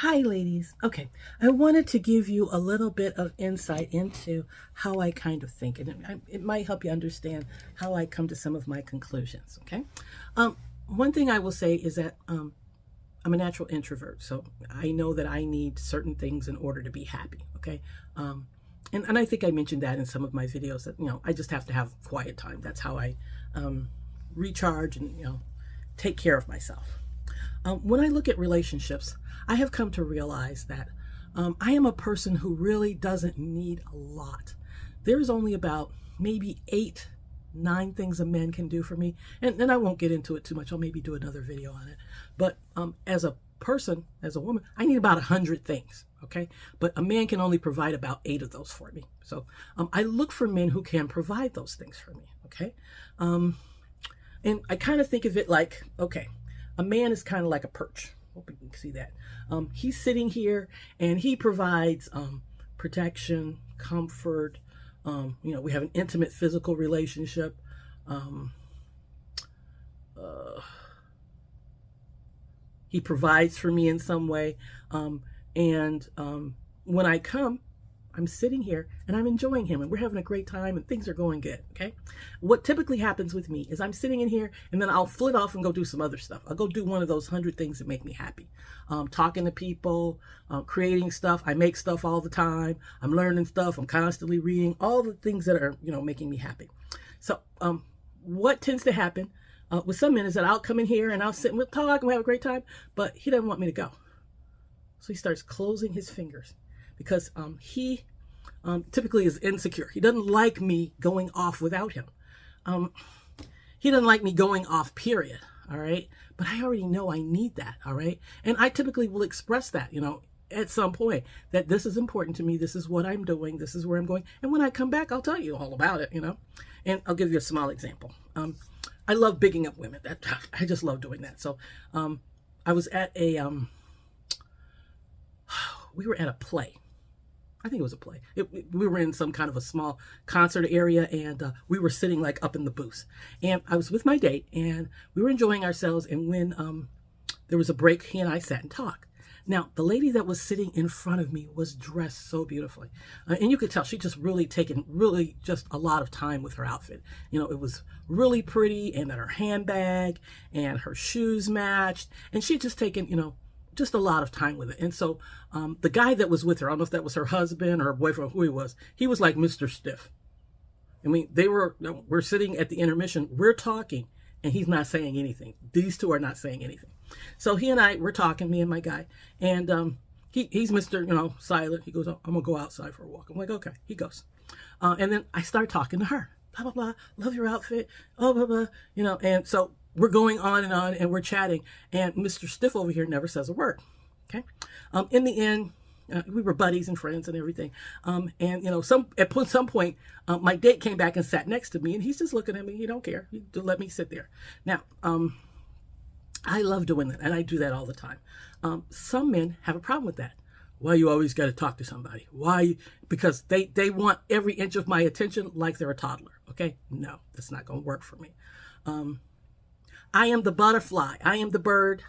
Hi, ladies. Okay, I wanted to give you a little bit of insight into how I kind of think, and it might help you understand how I come to some of my conclusions. Okay, one thing I will say is that I'm a natural introvert, so I know that I need certain things in order to be happy. Okay, and I think I mentioned that in some of my videos that I just have to have quiet time. That's how I recharge and take care of myself. When I look at relationships, I have come to realize that I am a person who really doesn't need a lot. There's only about maybe 8, 9 things a man can do for me. And I won't get into it too much. I'll maybe do another video on it. But as a person, as a woman, I need about 100 things. Okay. But a man can only provide about 8 of those for me. So I look for men who can provide those things for me. Okay. And I kind of think of it like, okay, a man is kind of like a perch. Hope you can see that. He's sitting here and he provides protection, comfort. We have an intimate physical relationship. He provides for me in some way. And when I come, I'm sitting here and I'm enjoying him and we're having a great time and things are going good. Okay. What typically happens with me is I'm sitting in here and then I'll flit off and go do some other stuff. I'll go do one of those 100 things that make me happy. Talking to people, creating stuff. I make stuff all the time. I'm learning stuff. I'm constantly reading all the things that are, making me happy. So, what tends to happen with some men is that I'll come in here and I'll sit and we'll talk and we'll have a great time, but he doesn't want me to go. So he starts closing his fingers. Because he typically is insecure. He doesn't like me going off without him. He doesn't like me going off, period. All right. But I already know I need that. All right. And I typically will express that, at some point that this is important to me. This is what I'm doing. This is where I'm going. And when I come back, I'll tell you all about it, And I'll give you a small example. I love bigging up women. I just love doing that. So I was at we were at a play. I think it was a play. We were in some kind of a small concert area and we were sitting like up in the booth. And I was with my date and we were enjoying ourselves. And when there was a break, he and I sat and talked. Now, the lady that was sitting in front of me was dressed so beautifully. And you could tell she just really taken just a lot of time with her outfit. It was really pretty and then her handbag and her shoes matched. And she'd just taken, just a lot of time with it. And so the guy that was with her, I don't know if that was her husband or her boyfriend, who he was like Mr. Stiff. I mean, we're sitting at the intermission, we're talking, and he's not saying anything. These two are not saying anything. So he and I were talking, me and my guy, and he's Mr. Silent. He goes, I'm gonna go outside for a walk. I'm like, okay. He goes. And then I start talking to her. Blah, blah, blah. Love your outfit. Oh, blah, blah. And so we're going on and we're chatting, and Mr. Stiff over here never says a word. Okay. In the end, we were buddies and friends and everything. And at some point, my date came back and sat next to me, and he's just looking at me. He don't care. He let me sit there. Now, I love doing that, and I do that all the time. Some men have a problem with that. Why you always got to talk to somebody? Why? Because they want every inch of my attention like they're a toddler. Okay. No, that's not going to work for me. I am the butterfly. I am the bird.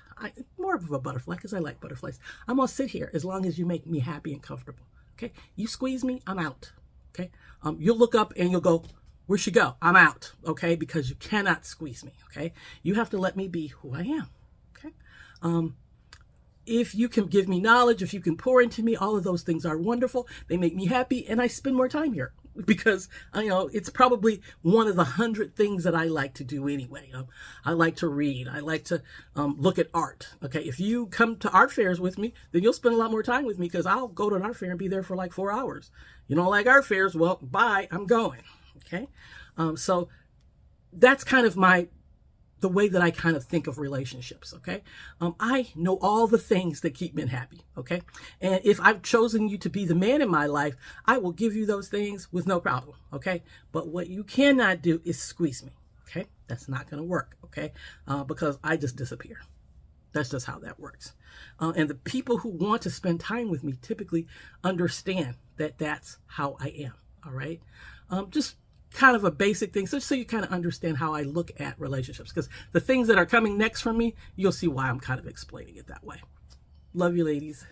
More of a butterfly because I like butterflies. I'm going to sit here as long as you make me happy and comfortable. Okay. You squeeze me, I'm out. Okay. You'll look up and you'll go, where'd she go? I'm out. Okay. Because you cannot squeeze me. Okay. You have to let me be who I am. Okay. If you can give me knowledge, if you can pour into me, all of those things are wonderful. They make me happy and I spend more time here. Because, it's probably one of the 100 things that I like to do anyway. I like to read. I like to look at art. Okay. If you come to art fairs with me, then you'll spend a lot more time with me because I'll go to an art fair and be there for like 4 hours. You don't like art fairs? Well, bye. I'm going. Okay. So that's kind of the way that I kind of think of relationships. Okay. I know all the things that keep men happy. Okay. And if I've chosen you to be the man in my life, I will give you those things with no problem. Okay. But what you cannot do is squeeze me. Okay. That's not going to work. Okay. Because I just disappear. That's just how that works. And the people who want to spend time with me typically understand that that's how I am. All right. Just kind of a basic thing, so you kind of understand how I look at relationships, because the things that are coming next from me, you'll see why I'm kind of explaining it that way. Love you, ladies.